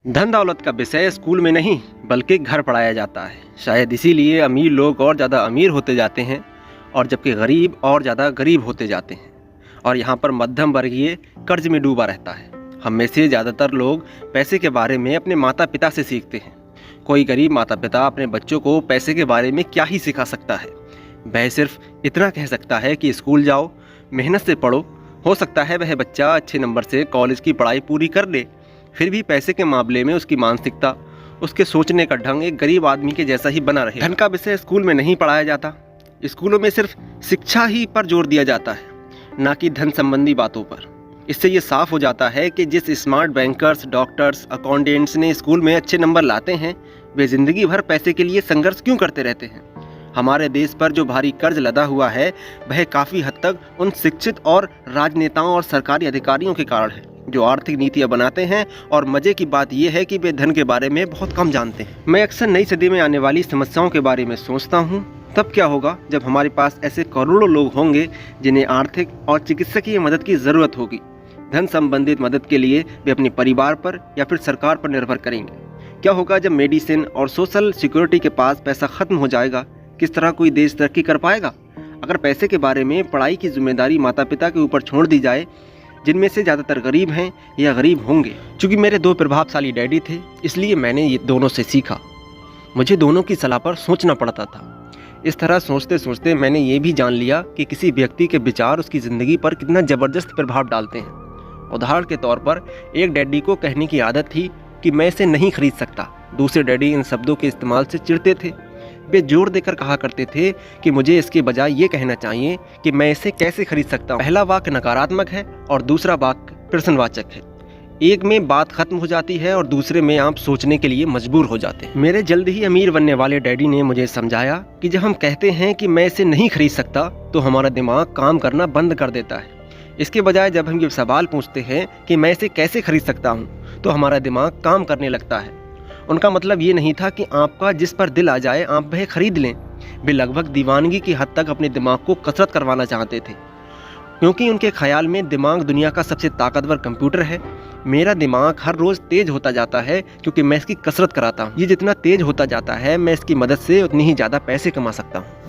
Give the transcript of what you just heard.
धन दौलत का विषय स्कूल में नहीं बल्कि घर पढ़ाया जाता है। शायद इसीलिए अमीर लोग और ज़्यादा अमीर होते जाते हैं और जबकि गरीब और ज़्यादा गरीब होते जाते हैं और यहाँ पर मध्यम वर्गीय कर्ज में डूबा रहता है। हम में से ज़्यादातर लोग पैसे के बारे में अपने माता पिता से सीखते हैं। कोई गरीब माता पिता अपने बच्चों को पैसे के बारे में क्या ही सिखा सकता है। वह सिर्फ इतना कह सकता है कि स्कूल जाओ, मेहनत से पढ़ो। हो सकता है वह बच्चा अच्छे नंबर से कॉलेज की पढ़ाई पूरी कर ले, फिर भी पैसे के मामले में उसकी मानसिकता, उसके सोचने का ढंग एक गरीब आदमी के जैसा ही बना रहे। धन का विषय स्कूल में नहीं पढ़ाया जाता। स्कूलों में सिर्फ शिक्षा ही पर जोर दिया जाता है, ना कि धन संबंधी बातों पर। इससे ये साफ हो जाता है कि जिस स्मार्ट बैंकर्स, डॉक्टर्स, अकाउंटेंट्स ने स्कूल में अच्छे नंबर लाते हैं, वे जिंदगी भर पैसे के लिए संघर्ष क्यों करते रहते हैं। हमारे देश पर जो भारी कर्ज लदा हुआ है वह काफ़ी हद तक उन शिक्षित और राजनेताओं और सरकारी अधिकारियों के कारण है जो आर्थिक नीतियां बनाते हैं। और मजे की बात यह है कि वे धन के बारे में बहुत कम जानते हैं। मैं अक्सर नई सदी में आने वाली समस्याओं के बारे में सोचता हूँ। तब क्या होगा जब हमारे पास ऐसे करोड़ों लोग होंगे जिन्हें आर्थिक और चिकित्सकीय मदद की ज़रूरत होगी। धन संबंधित मदद के लिए वे अपने परिवार पर या फिर सरकार पर निर्भर करेंगे। क्या होगा जब मेडिसिन और सोशल सिक्योरिटी के पास पैसा खत्म हो जाएगा। किस तरह कोई देश तरक्की कर पाएगा। अगर पैसे के बारे में पढ़ाई की जिम्मेदारी माता पिता के ऊपर छोड़ दी जाए, जिनमें से ज़्यादातर गरीब हैं या गरीब होंगे। चूँकि मेरे दो प्रभावशाली डैडी थे, इसलिए मैंने ये दोनों से सीखा। मुझे दोनों की सलाह पर सोचना पड़ता था। इस तरह सोचते सोचते मैंने ये भी जान लिया कि किसी व्यक्ति के विचार उसकी ज़िंदगी पर कितना ज़बरदस्त प्रभाव डालते हैं। उदाहरण के तौर पर एक डैडी को कहने की आदत थी कि मैं इसे नहीं खरीद सकता। दूसरे डैडी इन शब्दों के इस्तेमाल से चिढ़ते थे। वे जोर देकर कहा करते थे कि मुझे इसके बजाय ये कहना चाहिए कि मैं इसे कैसे खरीद सकता हूँ। पहला वाक्य नकारात्मक है और दूसरा वाक्य प्रश्नवाचक है। एक में बात खत्म हो जाती है और दूसरे में आप सोचने के लिए मजबूर हो जाते हैं। मेरे जल्द ही अमीर बनने वाले डैडी ने मुझे समझाया कि जब हम कहते हैं कि मैं इसे नहीं खरीद सकता तो हमारा दिमाग काम करना बंद कर देता है। इसके बजाय जब हम ये सवाल पूछते हैं कि मैं इसे कैसे खरीद सकता हूँ तो हमारा दिमाग काम करने लगता है। उनका मतलब ये नहीं था कि आपका जिस पर दिल आ जाए आप वह खरीद लें। वे लगभग दीवानगी की हद तक अपने दिमाग को कसरत करवाना चाहते थे, क्योंकि उनके ख्याल में दिमाग दुनिया का सबसे ताकतवर कंप्यूटर है। मेरा दिमाग हर रोज़ तेज होता जाता है क्योंकि मैं इसकी कसरत कराता हूँ। ये जितना तेज होता जाता है मैं इसकी मदद से उतनी ही ज़्यादा पैसे कमा सकता हूँ।